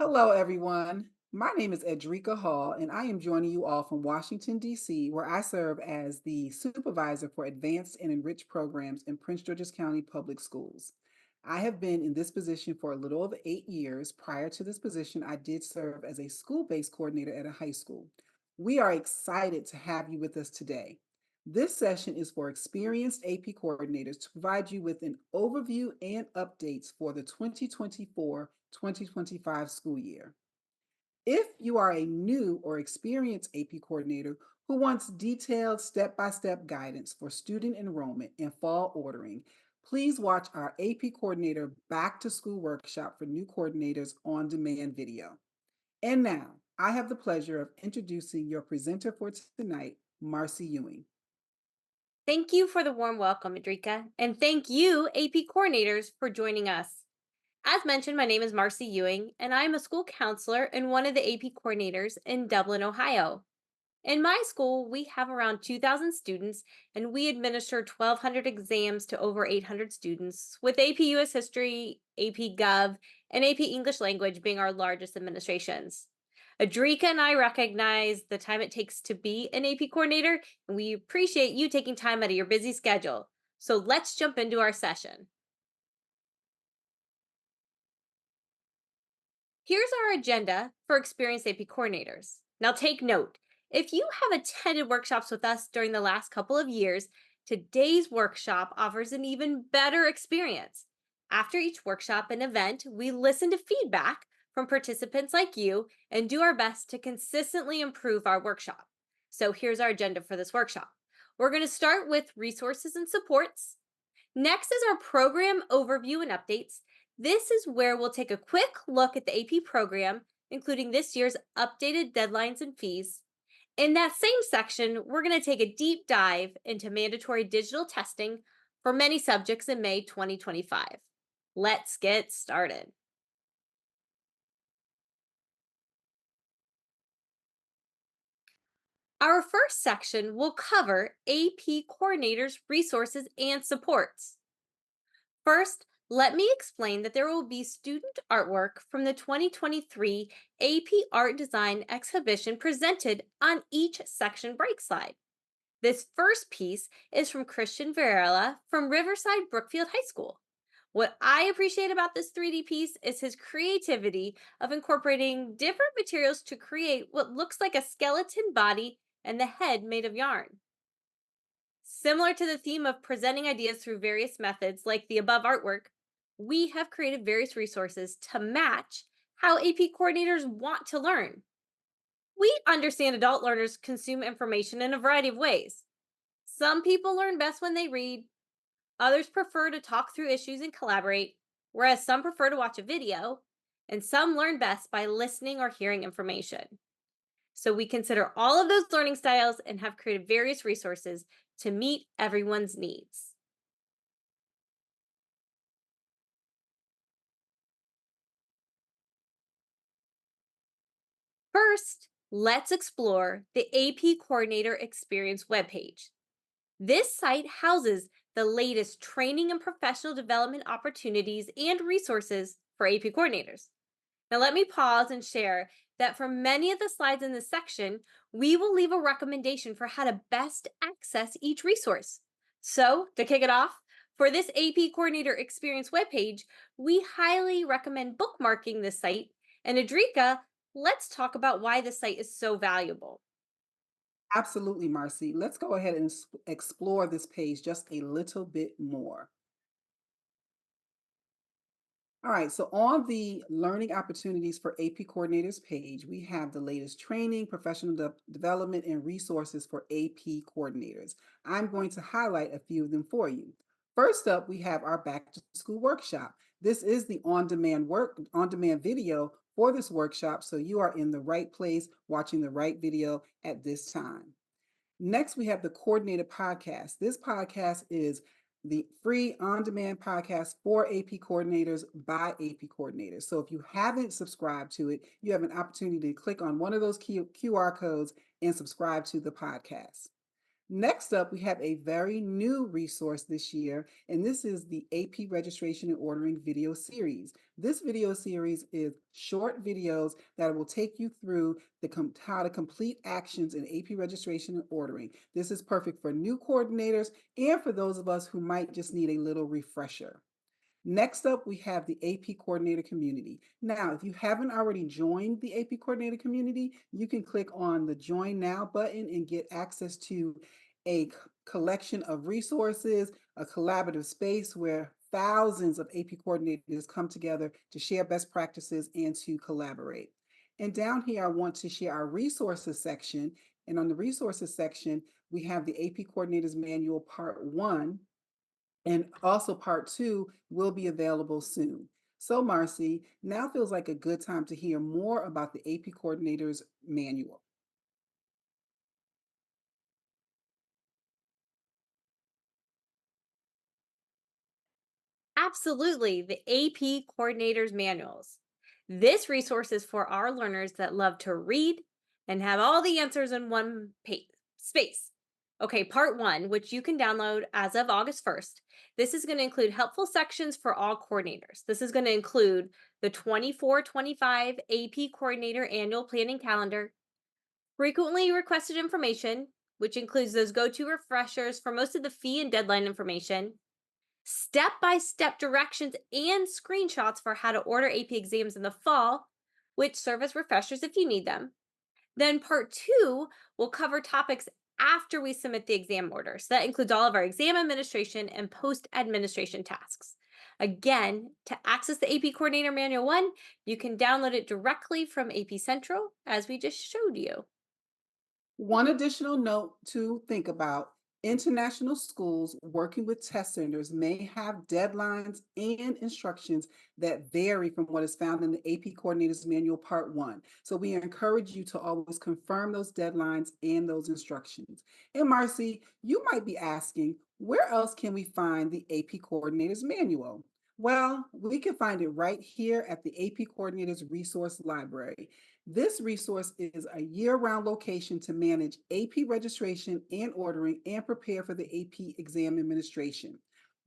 Hello, everyone. My name is Edrika Hall, and I am joining you all from Washington, D.C., where I serve as the supervisor for advanced and enriched programs in Prince George's County Public Schools. I have been in this position for a little over 8 years. Prior to this position, I did serve as a school based coordinator at a high school. We are excited to have you with us today. This session is for experienced AP coordinators to provide you with an overview and updates for the 2024-2025 school year. If you are a new or experienced AP coordinator who wants detailed step by step guidance for student enrollment and fall ordering, please watch our AP Coordinator Back to School workshop for new coordinators on demand video. And now, I have the pleasure of introducing your presenter for tonight, Marcy Ewing. Thank you for the warm welcome, Adrika, and thank you, AP coordinators, for joining us. As mentioned, my name is Marcy Ewing, and I am a school counselor and one of the AP coordinators in Dublin, Ohio. In my school, we have around 2,000 students, and we administer 1,200 exams to over 800 students, with AP US History, AP Gov, and AP English Language being our largest administrations. Adrika and I recognize the time it takes to be an AP coordinator, and we appreciate you taking time out of your busy schedule. So let's jump into our session. Here's our agenda for experienced AP coordinators. Now, take note if you have attended workshops with us during the last couple of years, today's workshop offers an even better experience. After each workshop and event, we listen to feedback from participants like you and do our best to consistently improve our workshop. So, here's our agenda for this workshop. We're going to start with resources and supports. Next is our program overview and updates. This is where we'll take a quick look at the AP program, including this year's updated deadlines and fees. In that same section, we're going to take a deep dive into mandatory digital testing for many subjects in May 2025. Let's get started. Our first section will cover AP coordinators, resources, and supports. First, let me explain that there will be student artwork from the 2023 AP Art Design exhibition presented on each section break slide. This first piece is from Christian Varela from Riverside Brookfield High School. What I appreciate about this 3D piece is his creativity of incorporating different materials to create what looks like a skeleton body and the head made of yarn. Similar to the theme of presenting ideas through various methods, like the above artwork, we have created various resources to match how AP coordinators want to learn. We understand adult learners consume information in a variety of ways. Some people learn best when they read, others prefer to talk through issues and collaborate, whereas some prefer to watch a video, and some learn best by listening or hearing information. So we consider all of those learning styles and have created various resources to meet everyone's needs. First, let's explore the AP Coordinator Experience webpage. This site houses the latest training and professional development opportunities and resources for AP coordinators. Now, let me pause and share that for many of the slides in this section, we will leave a recommendation for how to best access each resource. So, to kick it off, for this AP Coordinator Experience webpage, we highly recommend bookmarking this site. And Adrika, let's talk about why this site is so valuable. Absolutely, Marcy. Let's go ahead and explore this page just a little bit more. All right, so on the Learning Opportunities for AP Coordinators page, we have the latest training, professional development, and resources for AP coordinators. I'm going to highlight a few of them for you. First up, we have our Back to School workshop. This is the on-demand video for this workshop, so you are in the right place watching the right video at this time. Next, we have the Coordinator Podcast. This podcast is the free on demand podcast for AP coordinators by AP coordinators. So if you haven't subscribed to it, you have an opportunity to click on one of those QR codes and subscribe to the podcast. Next up, we have a very new resource this year, and this is the AP Registration and Ordering video series. This video series is short videos that will take you through how to complete actions in AP registration and ordering. This is perfect for new coordinators and for those of us who might just need a little refresher. Next up, we have the AP Coordinator Community. Now, if you haven't already joined the AP Coordinator Community, you can click on the Join Now button and get access to a collection of resources, a collaborative space where thousands of AP coordinators come together to share best practices and to collaborate. And down here, I want to share our resources section. And on the resources section, we have the AP Coordinators Manual Part 1, and also part 2 will be available soon. So Marcy, now feels like a good time to hear more about the AP Coordinator's Manual. Absolutely, the AP Coordinators Manuals. This resource is for our learners that love to read and have all the answers in one space. Okay, part one, which you can download as of August 1st. This is going to include helpful sections for all coordinators. This is going to include the 24-25 AP Coordinator Annual Planning Calendar, frequently requested information, which includes those go-to refreshers for most of the fee and deadline information, step-by-step directions and screenshots for how to order AP exams in the fall, which serve as refreshers if you need them. Then part two will cover topics after we submit the exam order. So that includes all of our exam administration and post-administration tasks. Again, to access the AP Coordinator Manual 1, you can download it directly from AP Central, as we just showed you. One additional note to think about, international schools working with test centers may have deadlines and instructions that vary from what is found in the AP Coordinators Manual Part 1. So we encourage you to always confirm those deadlines and those instructions. And Marcy, you might be asking, where else can we find the AP Coordinators Manual? Well, we can find it right here at the AP Coordinators Resource Library. This resource is a year-round location to manage AP registration and ordering and prepare for the AP exam administration.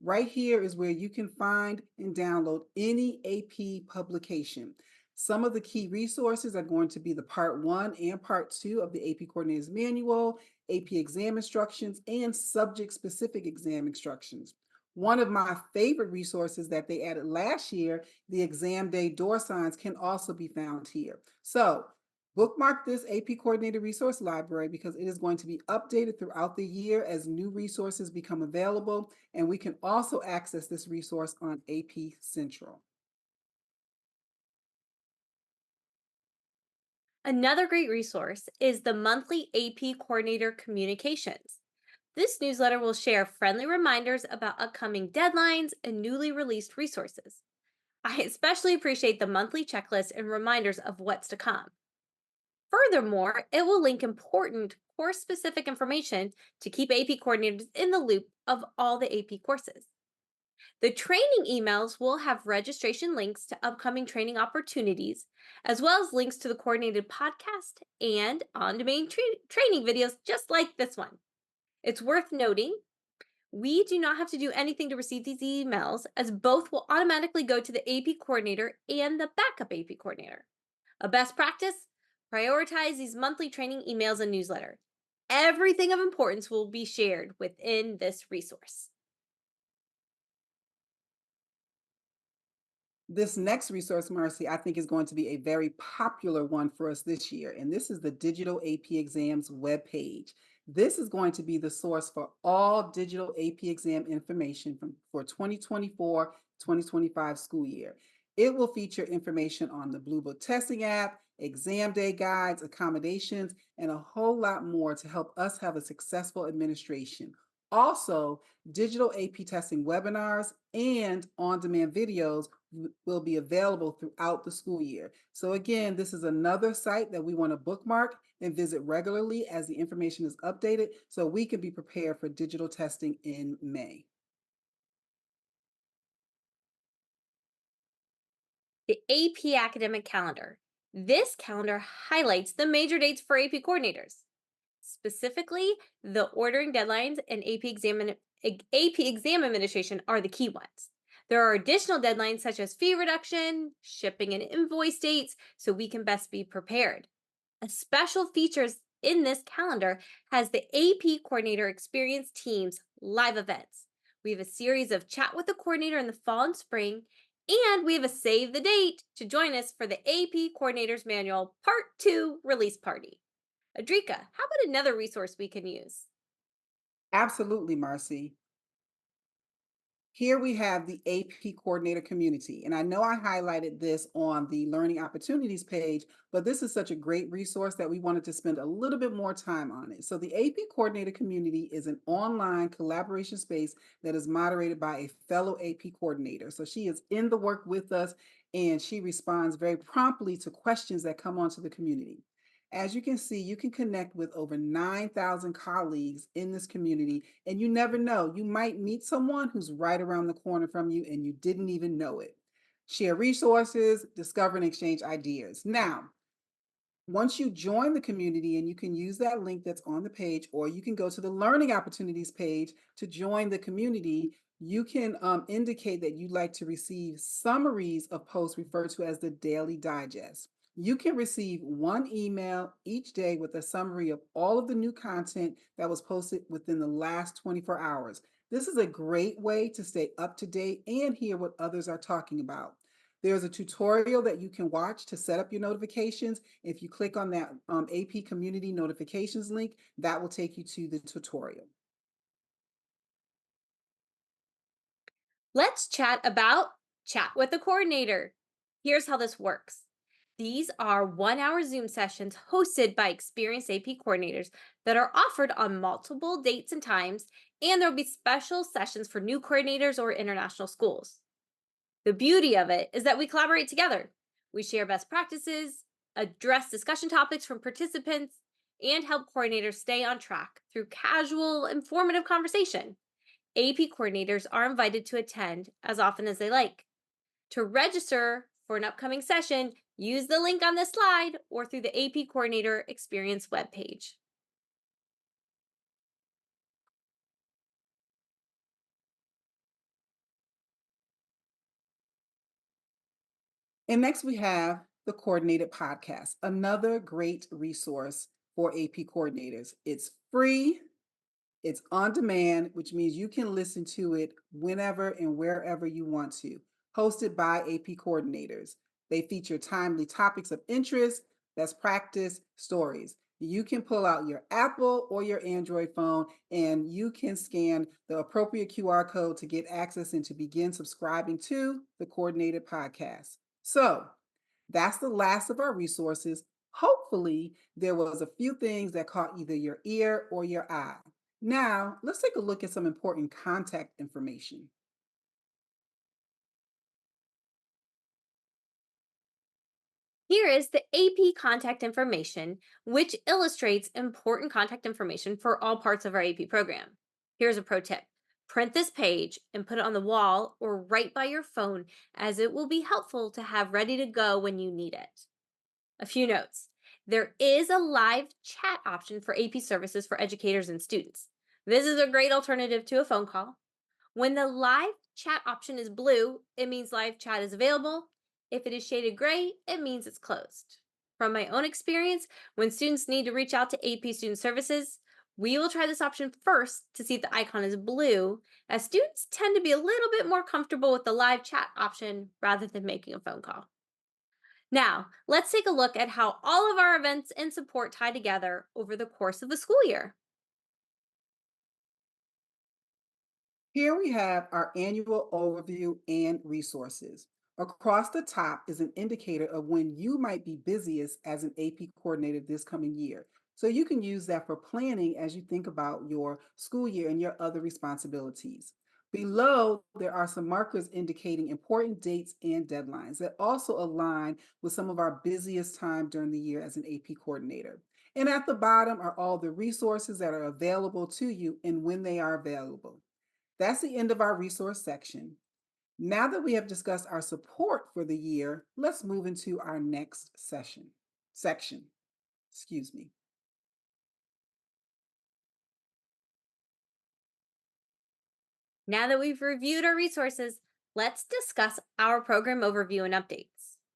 Right here is where you can find and download any AP publication. Some of the key resources are going to be the Part 1 and Part 2 of the AP Coordinators Manual, AP exam instructions, and subject-specific exam instructions. One of my favorite resources that they added last year, the exam day door signs, can also be found here. So bookmark this AP Coordinator Resource Library because it is going to be updated throughout the year as new resources become available, and we can also access this resource on AP Central. Another great resource is the monthly AP Coordinator Communications. This newsletter will share friendly reminders about upcoming deadlines and newly released resources. I especially appreciate the monthly checklist and reminders of what's to come. Furthermore, it will link important course specific information to keep AP coordinators in the loop of all the AP courses. The training emails will have registration links to upcoming training opportunities, as well as links to the coordinated podcast and on demand training videos just like this one. It's worth noting we do not have to do anything to receive these emails, as both will automatically go to the AP coordinator and the backup AP coordinator. A best practice: prioritize these monthly training emails and newsletter. Everything of importance will be shared within this resource. This next resource, Marcy, I think is going to be a very popular one for us this year, and this is the Digital AP Exams webpage. This is going to be the source for all digital AP exam information for 2024-2025 school year. It will feature information on the Blue Book testing app, exam day guides, accommodations, and a whole lot more to help us have a successful administration. Also, digital AP testing webinars and on-demand videos will be available throughout the school year. So again, this is another site that we want to bookmark and visit regularly as the information is updated so we can be prepared for digital testing in May. The AP Academic Calendar. This calendar highlights the major dates for AP coordinators. Specifically, the ordering deadlines and AP exam administration are the key ones. There are additional deadlines such as fee reduction, shipping and invoice dates, so we can best be prepared. A special features in this calendar has the AP Coordinator Experience Team's live events. We have a series of chat with the coordinator in the fall and spring, and we have a save the date to join us for the AP Coordinator's Manual Part 2 release party. Adrika, how about another resource we can use? Absolutely, Marcy. Here we have the AP coordinator community. And I know I highlighted this on the learning opportunities page, but this is such a great resource that we wanted to spend a little bit more time on it. So the AP coordinator community is an online collaboration space that is moderated by a fellow AP coordinator. So she is in the work with us and she responds very promptly to questions that come onto the community. As you can see, you can connect with over 9,000 colleagues in this community, and you never know, you might meet someone who's right around the corner from you and you didn't even know it. Share resources, discover and exchange ideas. Now, once you join the community, and you can use that link that's on the page, or you can go to the learning opportunities page to join the community, you can indicate that you'd like to receive summaries of posts referred to as the daily digest. You can receive one email each day with a summary of all of the new content that was posted within the last 24 hours. This is a great way to stay up to date and hear what others are talking about. There's a tutorial that you can watch to set up your notifications. If you click on that AP community notifications link, that will take you to the tutorial. Let's chat about Chat with the Coordinator. Here's how this works. These are 1 hour Zoom sessions hosted by experienced AP coordinators that are offered on multiple dates and times, and there will be special sessions for new coordinators or international schools. The beauty of it is that we collaborate together. We share best practices, address discussion topics from participants, and help coordinators stay on track through casual, informative conversation. AP coordinators are invited to attend as often as they like. To register for an upcoming session, use the link on this slide or through the AP Coordinator Experience webpage. And next we have the Coordinated Podcast, another great resource for AP coordinators. It's free, it's on demand, which means you can listen to it whenever and wherever you want to. Hosted by AP coordinators. They feature timely topics of interest, best practice, stories. You can pull out your Apple or your Android phone and you can scan the appropriate QR code to get access and to begin subscribing to the Coordinated Podcast. So that's the last of our resources. Hopefully, there was a few things that caught either your ear or your eye. Now, let's take a look at some important contact information. Here is the AP contact information, which illustrates important contact information for all parts of our AP program. Here's a pro tip. Print this page and put it on the wall or right by your phone, as it will be helpful to have ready to go when you need it. A few notes. There is a live chat option for AP services for educators and students. This is a great alternative to a phone call. When the live chat option is blue, it means live chat is available. If it is shaded gray, it means it's closed. From my own experience, when students need to reach out to AP Student Services, we will try this option first to see if the icon is blue, as students tend to be a little bit more comfortable with the live chat option rather than making a phone call. Now, let's take a look at how all of our events and support tie together over the course of the school year. Here we have our annual overview and resources. Across the top is an indicator of when you might be busiest as an AP coordinator this coming year. So you can use that for planning as you think about your school year and your other responsibilities. Below, there are some markers indicating important dates and deadlines that also align with some of our busiest time during the year as an AP coordinator. And at the bottom are all the resources that are available to you and when they are available. That's the end of our resource section. Now that we have discussed our support for the year, let's move into our next section. Excuse me. Now that we've reviewed our resources, let's discuss our program overview and updates.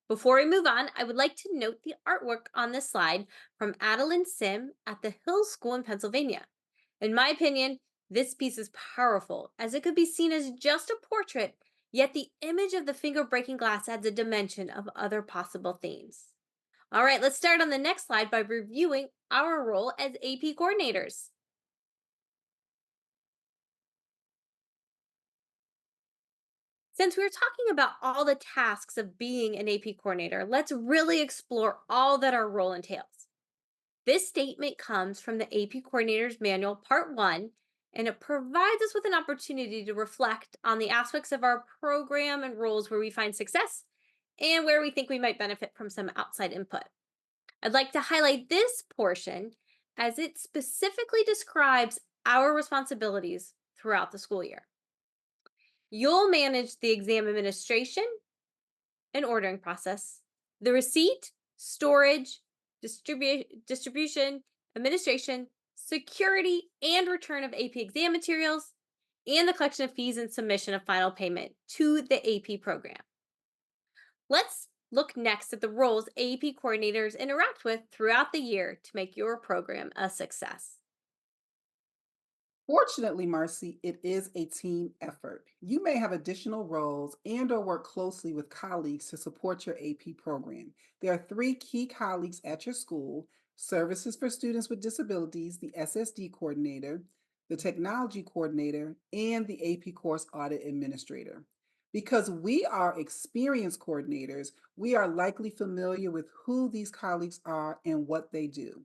Before we move on, I would like to note the artwork on this slide from Adeline Sim at the Hill School in Pennsylvania. In my opinion, this piece is powerful as it could be seen as just a portrait, yet the image of the finger breaking glass adds a dimension of other possible themes. All right, let's start on the next slide by reviewing our role as AP coordinators. Since we're talking about all the tasks of being an AP coordinator, let's really explore all that our role entails. This statement comes from the AP Coordinator's Manual, Part 1, and it provides us with an opportunity to reflect on the aspects of our program and roles where we find success and where we think we might benefit from some outside input. I'd like to highlight this portion as it specifically describes our responsibilities throughout the school year. You'll manage the exam administration and ordering process, the receipt, storage, distribution, administration, security, and return of AP exam materials, and the collection of fees and submission of final payment to the AP program. Let's look next at the roles AP coordinators interact with throughout the year to make your program a success. Fortunately, Marcy, it is a team effort. You may have additional roles and or work closely with colleagues to support your AP program. There are three key colleagues at your school: Services for Students with Disabilities, the SSD coordinator, the technology coordinator, and the AP course audit administrator. Because we are experienced coordinators, we are likely familiar with who these colleagues are and what they do.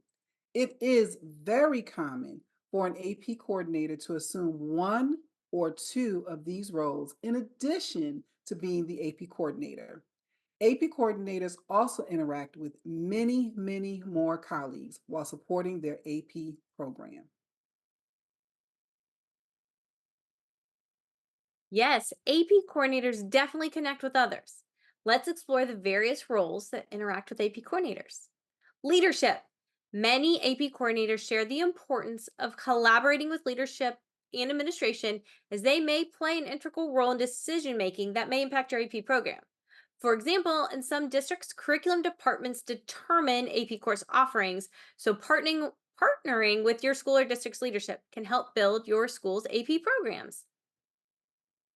It is very common for an AP coordinator to assume one or two of these roles in addition to being the AP coordinator. AP coordinators also interact with many, many more colleagues while supporting their AP program. Yes, AP coordinators definitely connect with others. Let's explore the various roles that interact with AP coordinators. Leadership. Many AP coordinators share the importance of collaborating with leadership and administration as they may play an integral role in decision making that may impact your AP program. For example, in some districts, curriculum departments determine AP course offerings, so partnering with your school or district's leadership can help build your school's AP programs.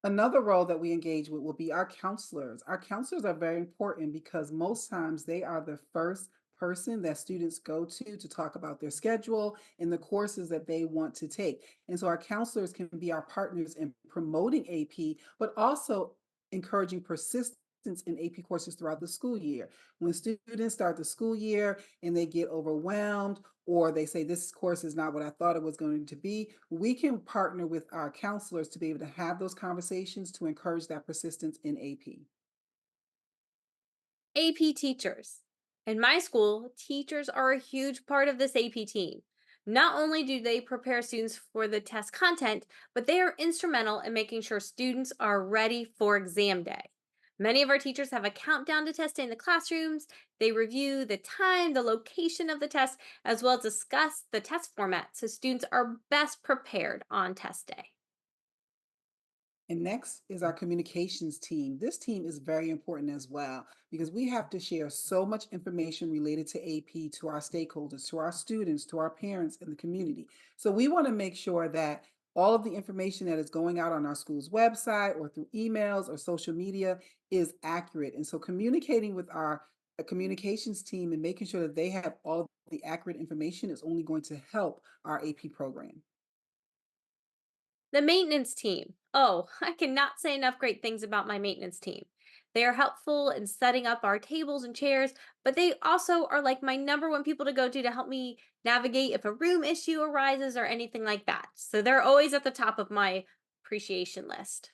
Another role that we engage with will be our counselors. Our counselors are very important because most times they are the first person that students go to talk about their schedule and the courses that they want to take. And so our counselors can be our partners in promoting AP, but also encouraging persistence in AP courses throughout the school year. When students start the school year and they get overwhelmed or they say this course is not what I thought it was going to be, we can partner with our counselors to be able to have those conversations to encourage that persistence in AP. AP teachers. In my school, teachers are a huge part of this AP team. Not only do they prepare students for the test content, but they are instrumental in making sure students are ready for exam day. Many of our teachers have a countdown to test day in the classrooms. They review the time, the location of the test, as well as discuss the test format so students are best prepared on test day. And next is our communications team. This team is very important as well because we have to share so much information related to AP to our stakeholders, to our students, to our parents, and the community. So we want to make sure that all of the information that is going out on our school's website or through emails or social media is accurate. And so communicating with our communications team and making sure that they have all the accurate information is only going to help our AP program. The maintenance team. Oh, I cannot say enough great things about my maintenance team. They are helpful in setting up our tables and chairs, but they also are like my number one people to go to help me navigate if a room issue arises or anything like that. So they're always at the top of my appreciation list.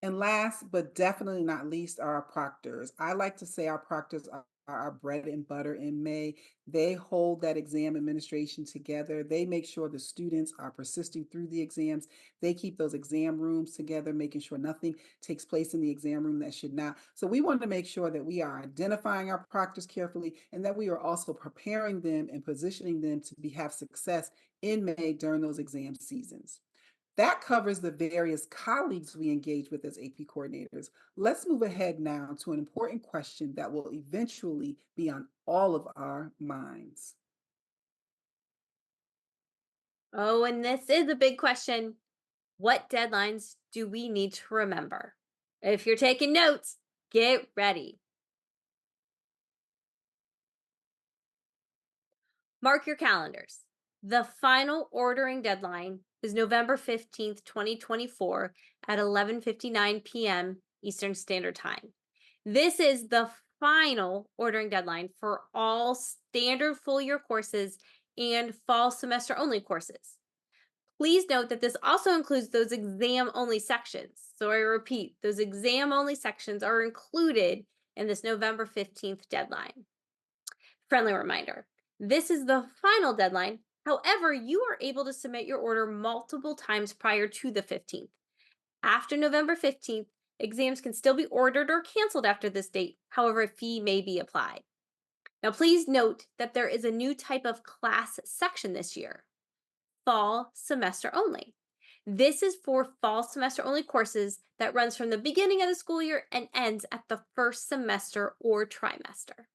And last but definitely not least are our proctors. I like to say our proctors are our bread and butter in May. They hold that exam administration together. They make sure the students are persisting through the exams. They keep those exam rooms together, making sure nothing takes place in the exam room that should not. So we want to make sure that we are identifying our proctors carefully and that we are also preparing them and positioning them to have success in May during those exam seasons. That covers the various colleagues we engage with as AP coordinators. Let's move ahead now to an important question that will eventually be on all of our minds. Oh, and this is a big question. What deadlines do we need to remember? If you're taking notes, get ready. Mark your calendars. The final ordering deadline is November 15th, 2024 at 11:59 p.m. Eastern Standard Time. This is the final ordering deadline for all standard full year courses and fall semester only courses. Please note that this also includes those exam only sections. So I repeat, those exam only sections are included in this November 15th deadline. Friendly reminder, this is the final deadline. However, you are able to submit your order multiple times prior to the 15th. After November 15th, exams can still be ordered or canceled after this date. However, a fee may be applied. Now, please note that there is a new type of class section this year, fall semester only. This is for fall semester only courses that runs from the beginning of the school year and ends at the first semester or trimester.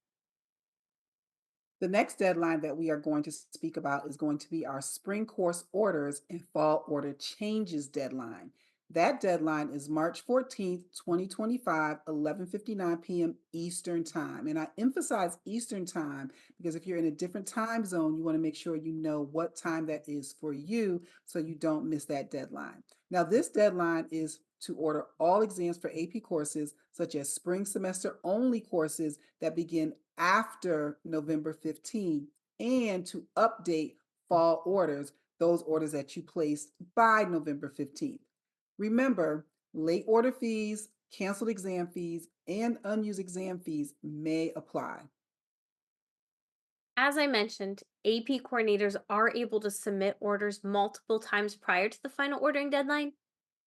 The next deadline that we are going to speak about is going to be our spring course orders and fall order changes deadline. That deadline is March 14th, 2025, 11:59 p.m. Eastern Time. And I emphasize Eastern Time because if you're in a different time zone, you want to make sure you know what time that is for you so you don't miss that deadline. Now, this deadline is to order all exams for AP courses, such as spring semester only courses that begin after November 15th, and to update fall orders, those orders that you placed by November 15th. Remember, late order fees, canceled exam fees, and unused exam fees may apply. As I mentioned, AP coordinators are able to submit orders multiple times prior to the final ordering deadline.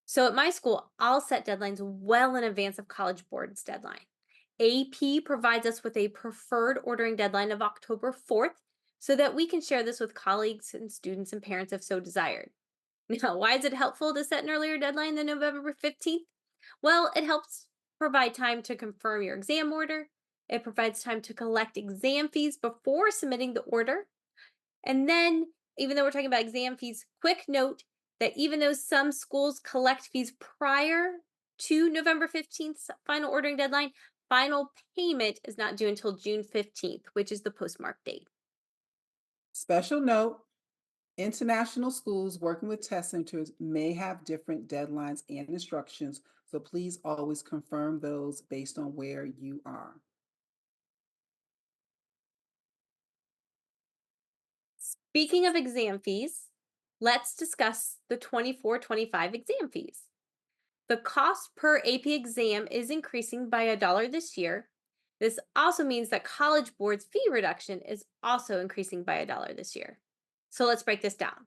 So at my school, I'll set deadlines well in advance of College Board's deadline. AP provides us with a preferred ordering deadline of October 4th so that we can share this with colleagues and students and parents if so desired. Now, why is it helpful to set an earlier deadline than November 15th? Well, it helps provide time to confirm your exam order. It provides time to collect exam fees before submitting the order. And then, even though we're talking about exam fees, quick note that even though some schools collect fees prior to November 15th's final ordering deadline, final payment is not due until June 15th, which is the postmark date. Special note, international schools working with test centers may have different deadlines and instructions, so please always confirm those based on where you are. Speaking of exam fees, let's discuss the 24-25 exam fees. The cost per AP exam is increasing by $1 this year. This also means that College Board's fee reduction is also increasing by $1 this year. So let's break this down.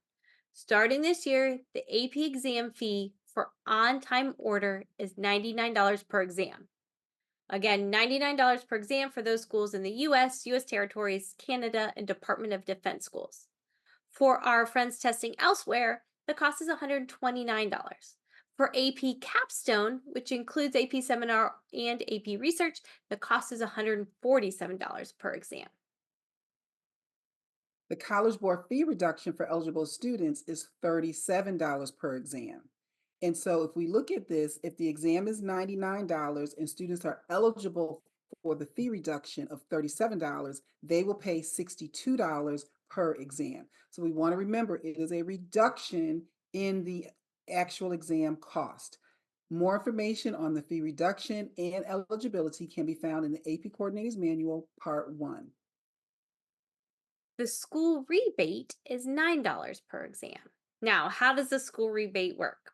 Starting this year, the AP exam fee for on time order is $99 per exam. Again, $99 per exam for those schools in the US territories, Canada, and Department of Defense schools. For our friends testing elsewhere, the cost is $129. For AP Capstone, which includes AP Seminar and AP Research, the cost is $147 per exam. The College Board fee reduction for eligible students is $37 per exam. And so if we look at this, if the exam is $99 and students are eligible for the fee reduction of $37, they will pay $62 per exam. So we want to remember it is a reduction in the actual exam cost. More information on the fee reduction and eligibility can be found in the AP Coordinators Manual, Part 1. The school rebate is $9 per exam. Now, how does the school rebate work?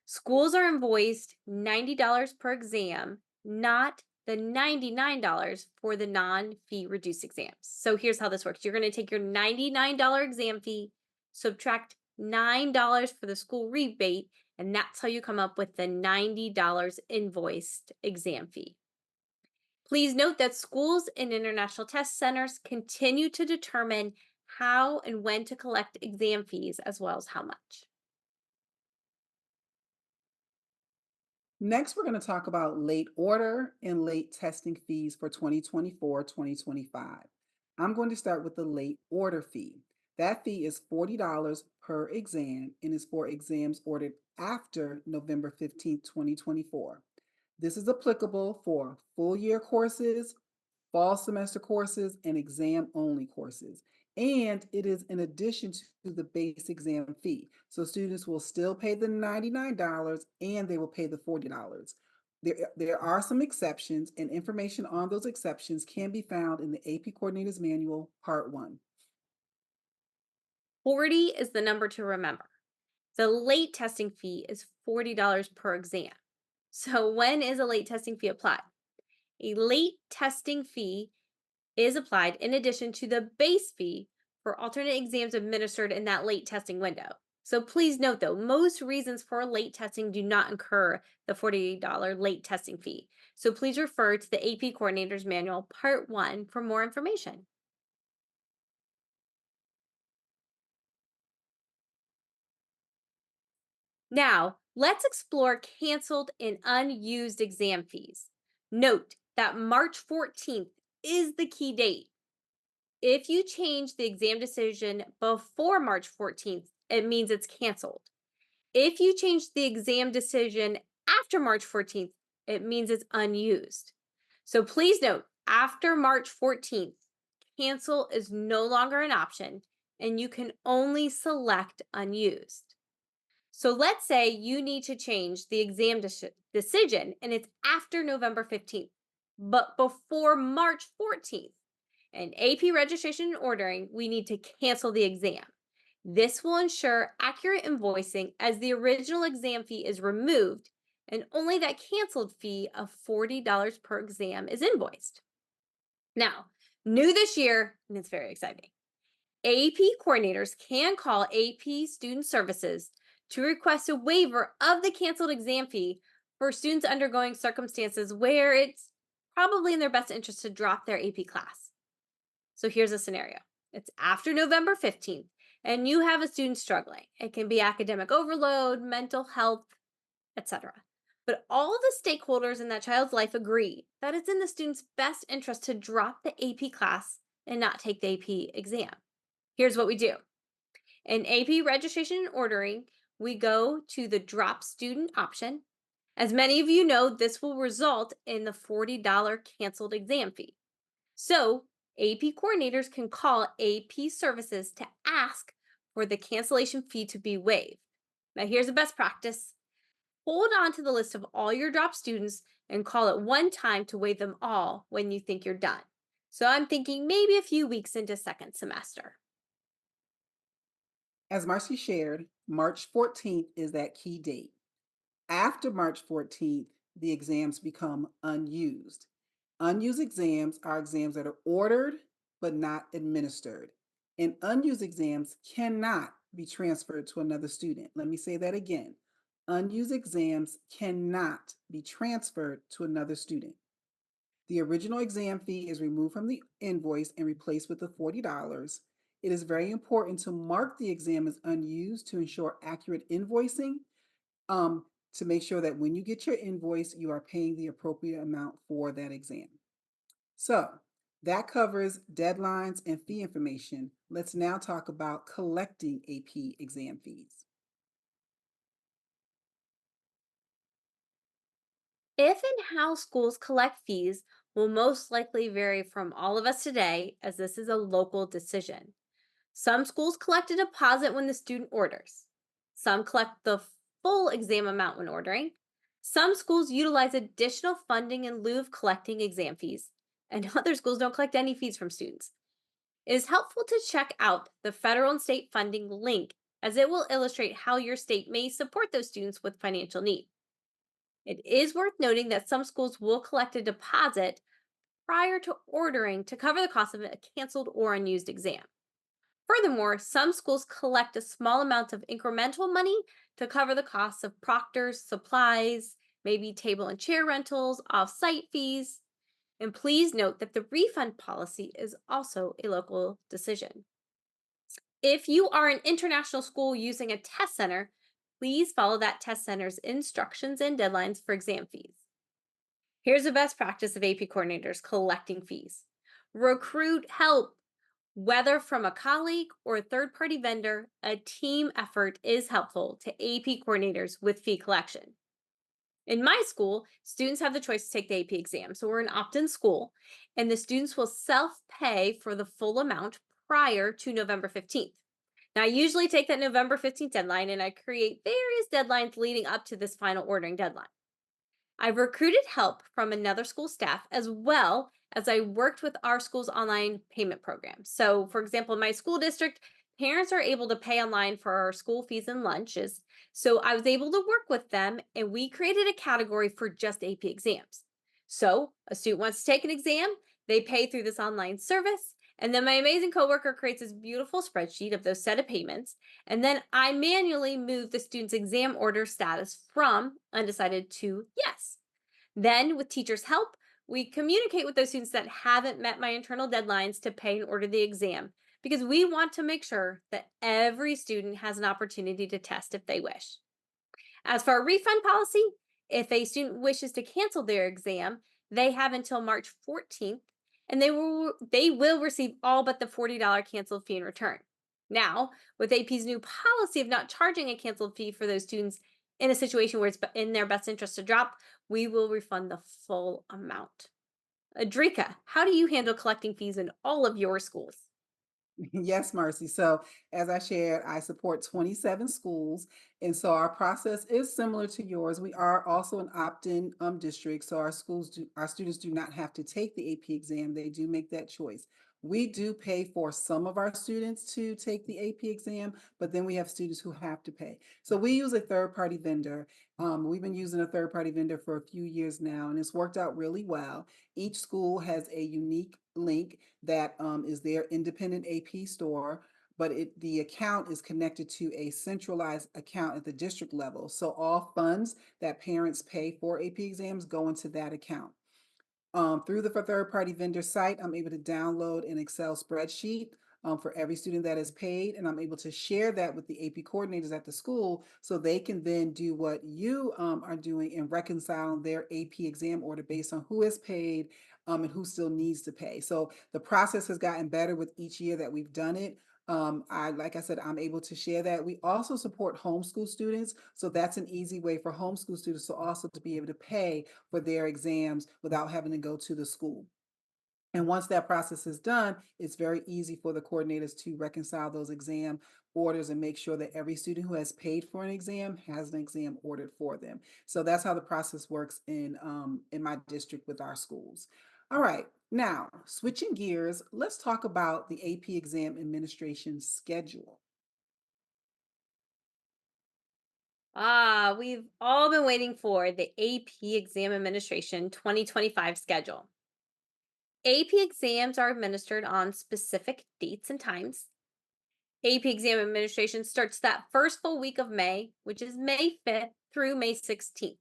Schools are invoiced $90 per exam, not the $99 for the non fee reduced exams. So here's how this works, you're going to take your $99 exam fee, subtract $9 for the school rebate, and that's how you come up with the $90 invoiced exam fee. Please note that schools and international test centers continue to determine how and when to collect exam fees as well as how much. Next, we're going to talk about late order and late testing fees for 2024-2025. I'm going to start with the late order fee. That fee is $40 per exam and is for exams ordered after November 15th, 2024. This is applicable for full year courses, fall semester courses, and exam only courses. And it is in addition to the base exam fee. So students will still pay the $99 and they will pay the $40. There are some exceptions, and information on those exceptions can be found in the AP Coordinators Manual, Part 1. 40 is the number to remember. The late testing fee is $40 per exam. So, when is a late testing fee applied? A late testing fee is applied in addition to the base fee for alternate exams administered in that late testing window. So please note though, most reasons for late testing do not incur the $40 late testing fee. So please refer to the AP Coordinators Manual Part 1 for more information. Now, let's explore canceled and unused exam fees. Note that March 14th is the key date. If you change the exam decision before March 14th, it means it's canceled. If you change the exam decision after March 14th, it means it's unused. So please note, after March 14th, cancel is no longer an option and you can only select unused. So let's say you need to change the exam decision and it's after November 15th, but before March 14th. In AP registration and ordering, we need to cancel the exam. This will ensure accurate invoicing as the original exam fee is removed and only that canceled fee of $40 per exam is invoiced. Now, new this year, and it's very exciting, AP coordinators can call AP Student Services to request a waiver of the canceled exam fee for students undergoing circumstances where it's probably in their best interest to drop their AP class. So here's a scenario. It's after November 15th, and you have a student struggling. It can be academic overload, mental health, etc. But all the stakeholders in that child's life agree that it's in the student's best interest to drop the AP class and not take the AP exam. Here's what we do. In AP registration and ordering, we go to the drop student option. As many of you know, this will result in the $40 canceled exam fee. So AP coordinators can call AP services to ask for the cancellation fee to be waived. Now, here's a best practice. Hold on to the list of all your drop students and call it one time to waive them all when you think you're done. So I'm thinking maybe a few weeks into second semester. As Marcy shared, March 14th is that key date. After March 14th, the exams become unused. Unused exams are exams that are ordered but not administered. And unused exams cannot be transferred to another student. Let me say that again. Unused exams cannot be transferred to another student. The original exam fee is removed from the invoice and replaced with the $40. It is very important to mark the exam as unused to ensure accurate invoicing, to make sure that when you get your invoice, you are paying the appropriate amount for that exam. So that covers deadlines and fee information. Let's now talk about collecting AP exam fees. If and how schools collect fees will most likely vary from all of us today, as this is a local decision. Some schools collect a deposit when the student orders. Some collect the full exam amount when ordering. Some schools utilize additional funding in lieu of collecting exam fees, and other schools don't collect any fees from students. It is helpful to check out the federal and state funding link as it will illustrate how your state may support those students with financial need. It is worth noting that some schools will collect a deposit prior to ordering to cover the cost of a canceled or unused exam. Furthermore, some schools collect a small amount of incremental money to cover the costs of proctors, supplies, maybe table and chair rentals, off-site fees. And please note that the refund policy is also a local decision. If you are an international school using a test center, please follow that test center's instructions and deadlines for exam fees. Here's a best practice of AP coordinators collecting fees. Recruit help, whether from a colleague or a third party vendor, a team effort is helpful to AP coordinators with fee collection. In my school, students have the choice to take the AP exam. So we're an opt in school, and the students will self pay for the full amount prior to November 15th. Now, I usually take that November 15th deadline and I create various deadlines leading up to this final ordering deadline. I've recruited help from another school staff as well as I worked with our school's online payment program. So, for example, in my school district, parents are able to pay online for our school fees and lunches. So, I was able to work with them and we created a category for just AP exams. So, a student wants to take an exam, they pay through this online service. And then my amazing coworker creates this beautiful spreadsheet of those set of payments. And then I manually move the student's exam order status from undecided to yes. Then, with teachers' help, we communicate with those students that haven't met my internal deadlines to pay and order the exam because we want to make sure that every student has an opportunity to test if they wish. As for our refund policy, if a student wishes to cancel their exam, they have until March 14th and they will receive all but the $40 canceled fee in return. Now, with AP's new policy of not charging a canceled fee for those students in a situation where it's in their best interest to drop, we will refund the full amount. Adrika, how do you handle collecting fees in all of your schools? Yes, Mercy. So, as I shared, I support 27 schools. And so our process is similar to yours. We are also an opt-in district. So our students do not have to take the AP exam. They do make that choice. We do pay for some of our students to take the AP exam, but then we have students who have to pay. So we use a third-party vendor. We've been using a third-party vendor for a few years now, and it's worked out really well. Each school has a unique link that is their independent AP store, but the account is connected to a centralized account at the district level. So all funds that parents pay for AP exams go into that account. Through the third-party vendor site, I'm able to download an Excel spreadsheet for every student that is paid, and I'm able to share that with the AP coordinators at the school so they can then do what you are doing and reconcile their AP exam order based on who has paid and who still needs to pay. So the process has gotten better with each year that we've done it. Like I said, I'm able to share that. We also support homeschool students, so that's an easy way for homeschool students to also to be able to pay for their exams without having to go to the school. And once that process is done, it's very easy for the coordinators to reconcile those exam orders and make sure that every student who has paid for an exam has an exam ordered for them. So that's how the process works in my district with our schools. All right, now switching gears, let's talk about the AP exam administration schedule. We've all been waiting for the AP Exam Administration 2025 schedule. AP exams are administered on specific dates and times. AP exam administration starts that first full week of May, which is May 5th through May 16th.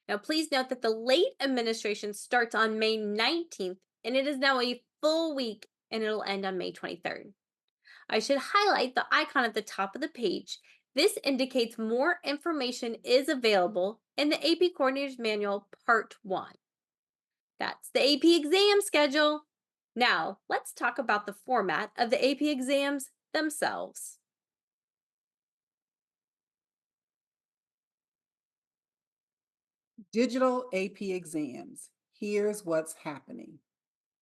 Now, please note that the late administration starts on May 19th, and it is now a full week and it'll end on May 23rd. I should highlight the icon at the top of the page. This indicates more information is available in the AP Coordinator's Manual Part 1. That's the AP exam schedule. Now, let's talk about the format of the AP exams themselves. Digital AP exams. Here's what's happening.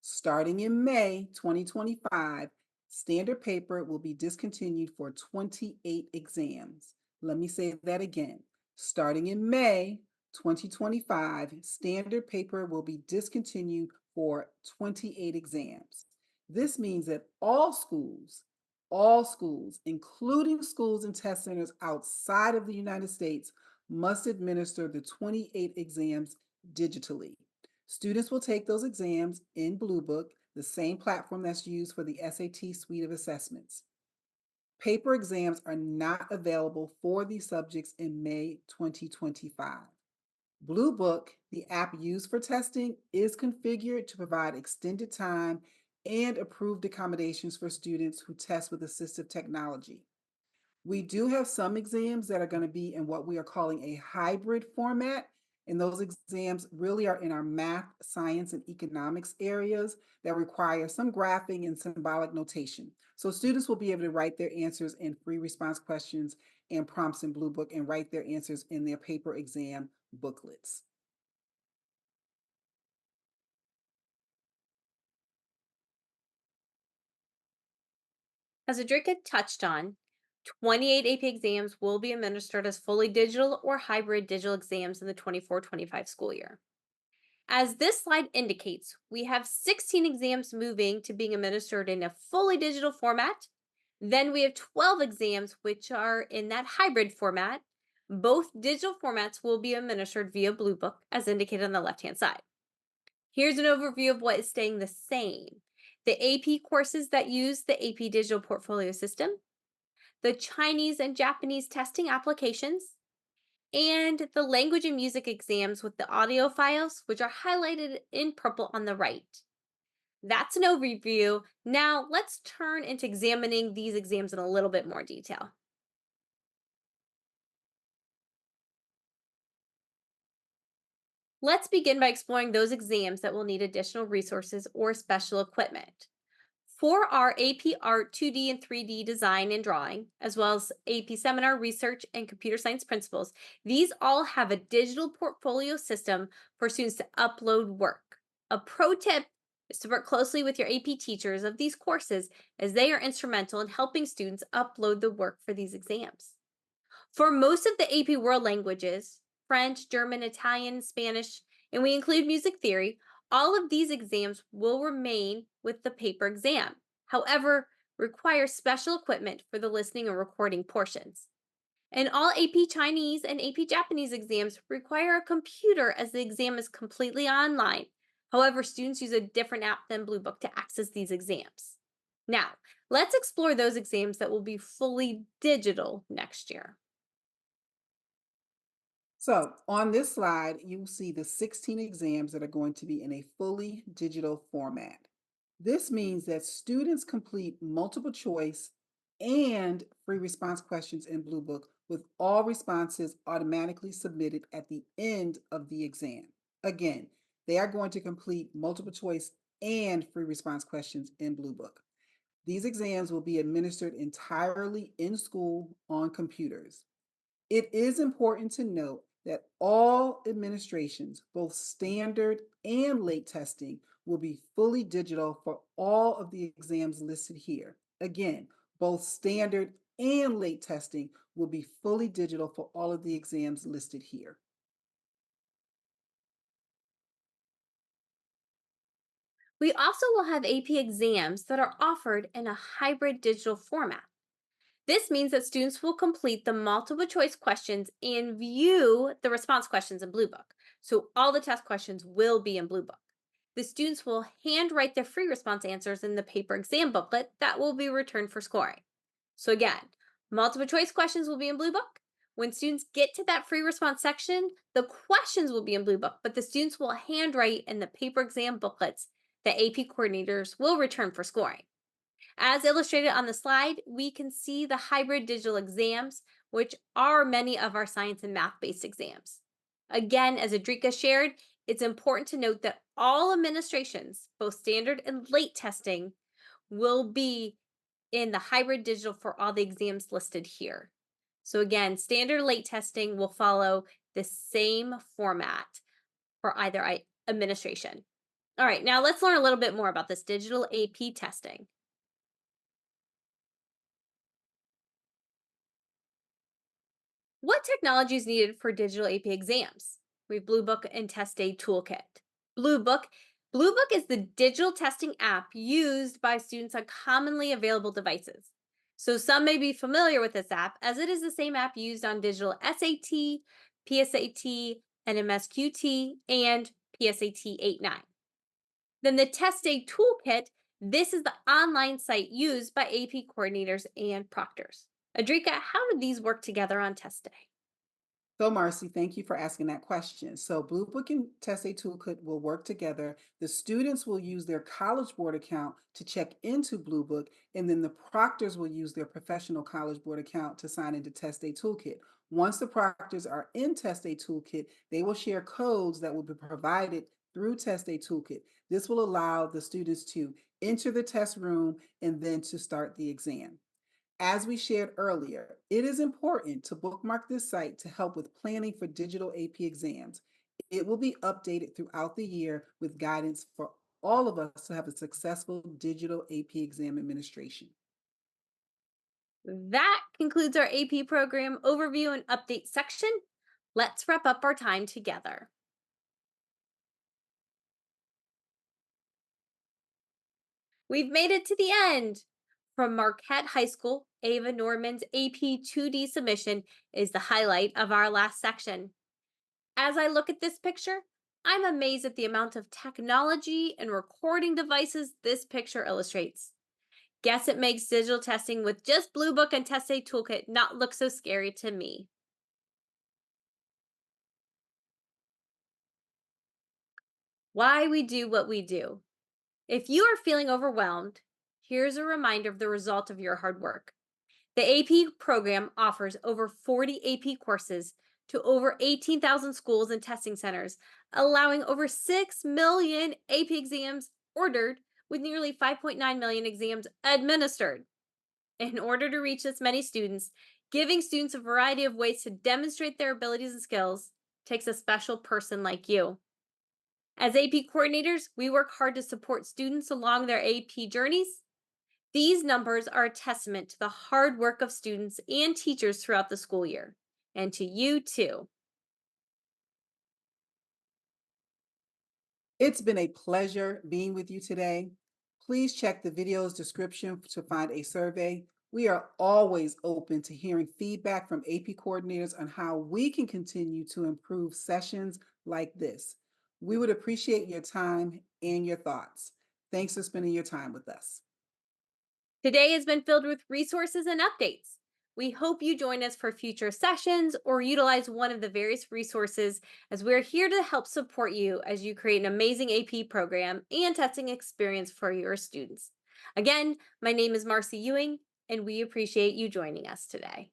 Starting in May 2025, standard paper will be discontinued for 28 exams. Let me say that again. Starting in May 2025, standard paper will be discontinued for 28 exams. This means that all schools, including schools and test centers outside of the United States, must administer the 28 exams digitally. Students will take those exams in Bluebook, the same platform that's used for the SAT suite of assessments. Paper exams are not available for these subjects in May 2025. Bluebook, the app used for testing, is configured to provide extended time and approved accommodations for students who test with assistive technology. We do have some exams that are going to be in what we are calling a hybrid format. And those exams really are in our math, science, and economics areas that require some graphing and symbolic notation. So students will be able to write their answers in free response questions and prompts in Blue Book and write their answers in their paper exam booklets. As Adrika touched on, 28 AP exams will be administered as fully digital or hybrid digital exams in the 24-25 school year. As this slide indicates, we have 16 exams moving to being administered in a fully digital format. Then we have 12 exams which are in that hybrid format. Both digital formats will be administered via Blue Book, as indicated on the left-hand side. Here's an overview of what is staying the same. The AP courses that use the AP Digital Portfolio System, the Chinese and Japanese testing applications, and the language and music exams with the audio files, which are highlighted in purple on the right. That's an overview. Now let's turn into examining these exams in a little bit more detail. Let's begin by exploring those exams that will need additional resources or special equipment. For our AP Art 2D and 3D design and drawing, as well as AP Seminar Research and Computer Science Principles, these all have a digital portfolio system for students to upload work. A pro tip is to work closely with your AP teachers of these courses as they are instrumental in helping students upload the work for these exams. For most of the AP world languages, French, German, Italian, Spanish, and we include music theory, all of these exams will remain with the paper exam. However, require special equipment for the listening and recording portions. And all AP Chinese and AP Japanese exams require a computer as the exam is completely online. However, students use a different app than Blue Book to access these exams. Now, let's explore those exams that will be fully digital next year. So on this slide, you see the 16 exams that are going to be in a fully digital format. This means that students complete multiple choice and free response questions in Blue Book with all responses automatically submitted at the end of the exam. Again, they are going to complete multiple choice and free response questions in Blue Book. These exams will be administered entirely in school on computers. It is important to note that all administrations, both standard and late testing, will be fully digital for all of the exams listed here. Again, both standard and late testing will be fully digital for all of the exams listed here. We also will have AP exams that are offered in a hybrid digital format. This means that students will complete the multiple choice questions and view the response questions in Blue Book. So all the test questions will be in Blue Book. The students will handwrite their free response answers in the paper exam booklet that will be returned for scoring. So again, multiple choice questions will be in Blue Book. When students get to that free response section, the questions will be in Blue Book, but the students will handwrite in the paper exam booklets that AP coordinators will return for scoring. As illustrated on the slide, we can see the hybrid digital exams, which are many of our science and math-based exams. Again, as Adrika shared, it's important to note that all administrations, both standard and late testing, will be in the hybrid digital for all the exams listed here. So again, standard late testing will follow the same format for either administration. All right, now let's learn a little bit more about this digital AP testing. What technology is needed for digital AP exams? We have Blue Book and Test Aid Toolkit. Blue Book. Blue Book is the digital testing app used by students on commonly available devices. So some may be familiar with this app as it is the same app used on digital SAT, PSAT, NMSQT, and PSAT 8-9. Then the Test Aid Toolkit, this is the online site used by AP coordinators and proctors. Adrika, how do these work together on test day? So, Marcy, thank you for asking that question. So, Blue Book and Test A Toolkit will work together. The students will use their College Board account to check into Blue Book, and then the proctors will use their professional College Board account to sign into Test A Toolkit. Once the proctors are in Test A Toolkit, they will share codes that will be provided through Test A Toolkit. This will allow the students to enter the test room and then to start the exam. As we shared earlier, it is important to bookmark this site to help with planning for digital AP exams. It will be updated throughout the year with guidance for all of us to have a successful digital AP exam administration. That concludes our AP program overview and update section. Let's wrap up our time together. We've made it to the end. From Marquette High School, Ava Norman's AP 2D submission is the highlight of our last section. As I look at this picture, I'm amazed at the amount of technology and recording devices this picture illustrates. Guess it makes digital testing with just Blue Book and Test A Toolkit not look so scary to me. Why we do what we do. If you are feeling overwhelmed, here's a reminder of the result of your hard work. The AP program offers over 40 AP courses to over 18,000 schools and testing centers, allowing over 6 million AP exams ordered with nearly 5.9 million exams administered. In order to reach this many students, giving students a variety of ways to demonstrate their abilities and skills takes a special person like you. As AP coordinators, we work hard to support students along their AP journeys. These numbers are a testament to the hard work of students and teachers throughout the school year, and to you too. It's been a pleasure being with you today. Please check the video's description to find a survey. We are always open to hearing feedback from AP coordinators on how we can continue to improve sessions like this. We would appreciate your time and your thoughts. Thanks for spending your time with us. Today has been filled with resources and updates. We hope you join us for future sessions or utilize one of the various resources, as we're here to help support you as you create an amazing AP program and testing experience for your students. Again, my name is Marcy Ewing, and we appreciate you joining us today.